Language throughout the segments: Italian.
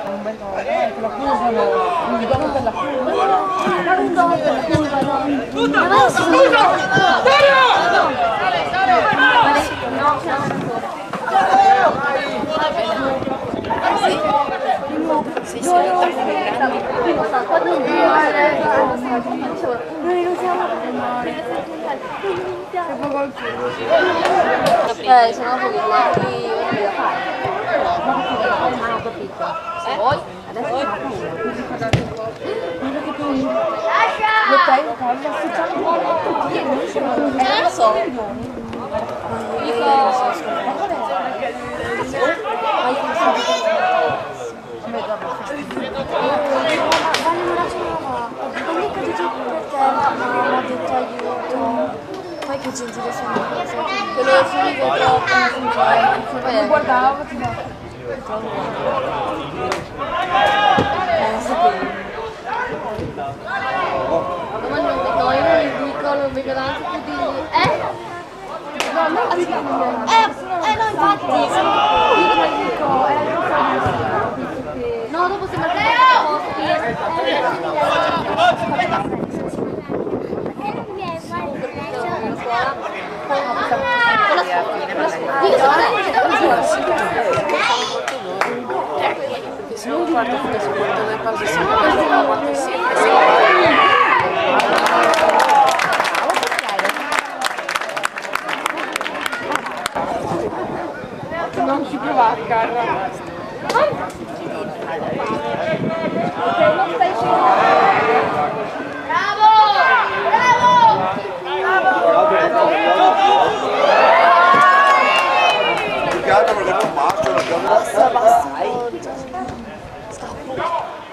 Un bel gol, per la curva no, un gol per la curva no, un gol per la curva no. Sono pochi da fare. Non ho capito. Se vuoi, adesso non ho paura. Non lo so. Poi che gentile sono le cose. Quello subito troppo. Non guardavo, ti do. Lo sapevo. Ma io non vedo neanche più di... No, no, infatti. No, dopo sembra che... Se non guardo che si porta le cose sempre quanto sempre Non ci provare, Carla. Non stai Bravo!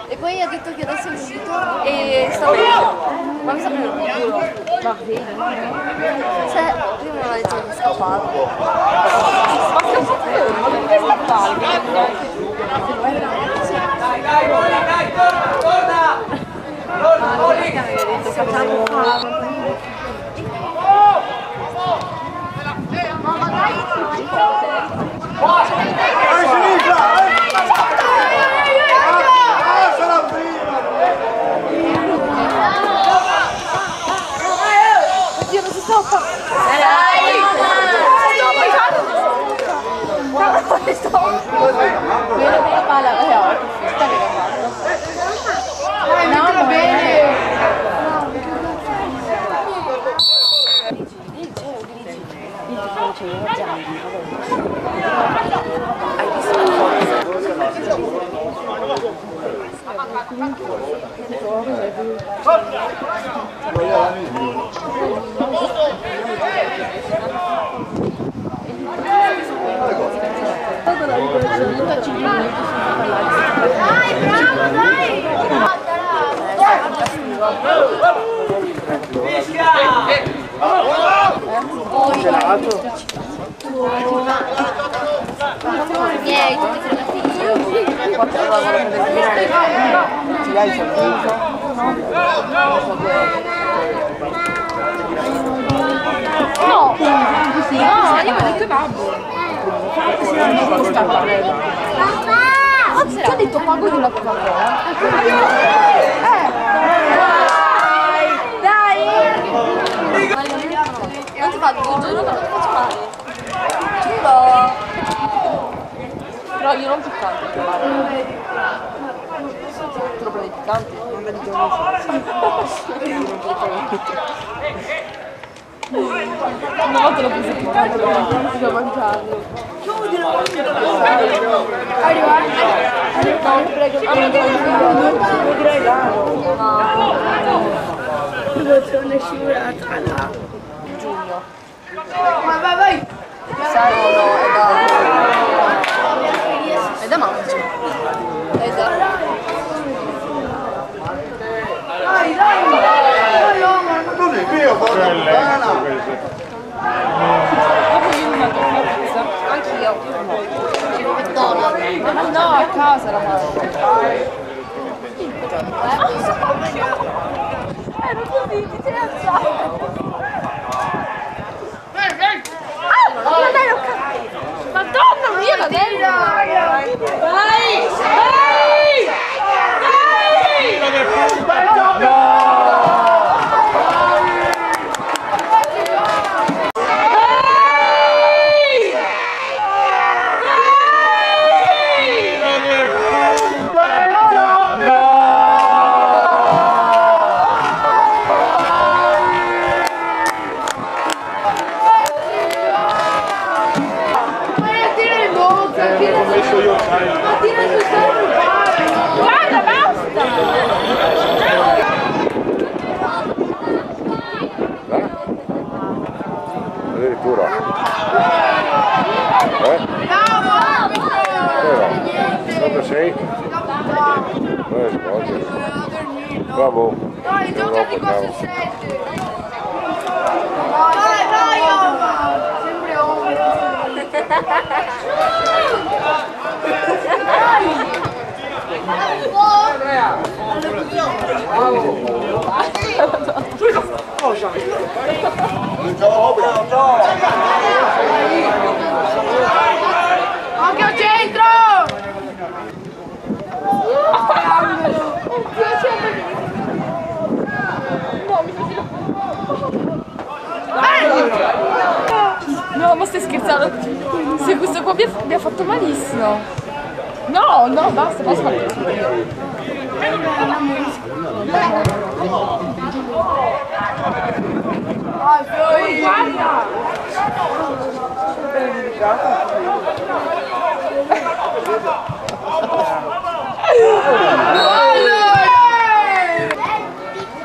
E poi ha detto che adesso è uscito e sta bene. Ma mi sa bene il culo. Va bene. Cioè, prima mi aveva detto che scappava. Ma che fatto? Ma perché scappare? Dai, torna! Ma magari Oddio, non si stoppa! La palla, no, va bene! Dai, bravo, dai! Miei, tutti fermati io. ci hai sorpreso? No, sì, no, io ho detto babbo. Ti ho detto pago di una Coca-Cola. Dai! Non ti fa più, giuro, non ti faccio male. Giuro. Però io non piccante, troppo di piccante, non vedo una volta l'ho preso piccante, non riuscivo a mangiarlo. Prego, non direi raro. Promozione scivolata là. Giugno. Vai! Sai, no, è da maggio. È da... Non è vero, porta lontana! Anch'io. McDonald's. Ma no, a casa la mangio. Ero così, ti sei alzato. Madonna mia, la bella! Vai! Vai! Ho messo io. Ma tira sul ferro. Guarda, basta! Addirittura. Dove sei? Svolgere. Bravo. Dai, giocati con sul 7. Dai, sempre anche al centro! No, ma stai scherzando? Se questo qua mi ha fatto malissimo. No, no, basta, basta. Guarda!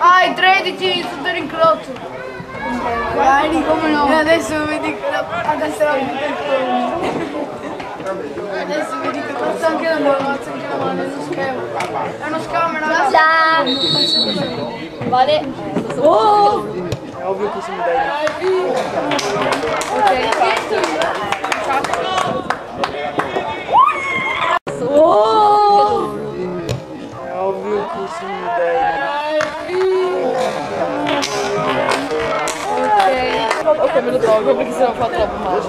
Ah, 13 sotto l'incrocio. Guardi come no. E adesso vedi che adesso vedi che passa anche la mano nello schermo. È uno schermo, Vale. Oh! È ovvio che si mi dai. Oh! È ovvio che si mi dai. Ok, me lo tolgo perché sennò fa troppo male.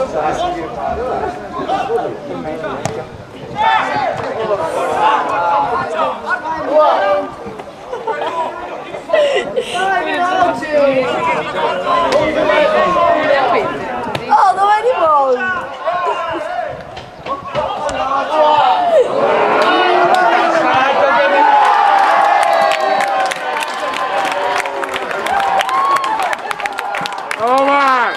Oh, dove eri voi? Omar!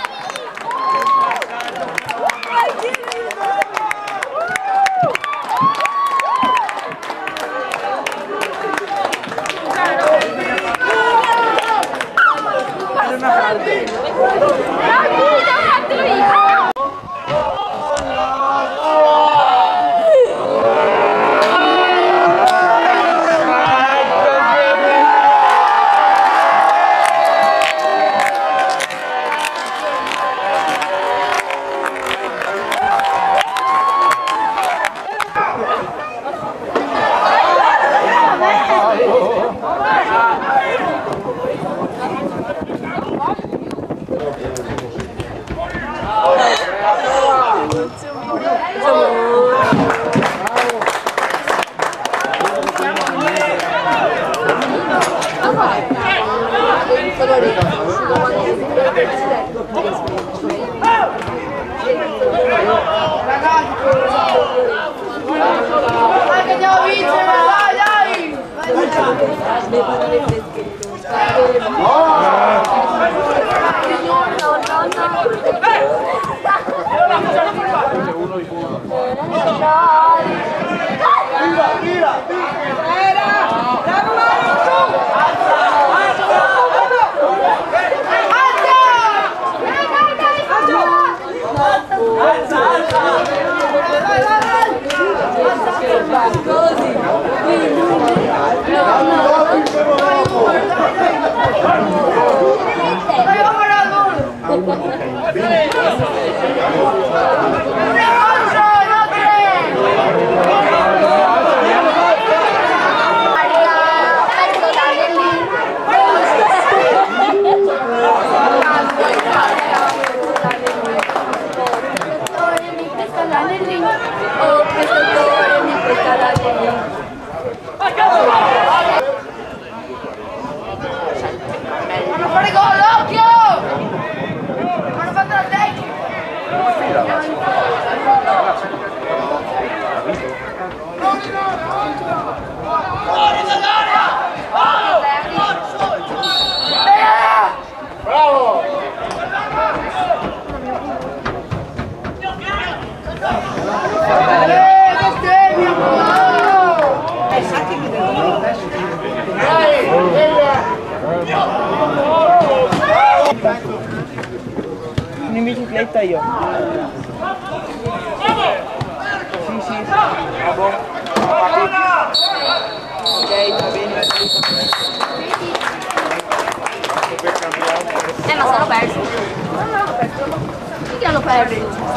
Dai che andiamo a vincere, dai! Vanno a fare gol, occhio! Hanno fatto la Bravo! bicicletta io. Sì, sì. Bravo. Ok, va bene. Ma sono persi. Non l'hanno perso. Chi hanno perso?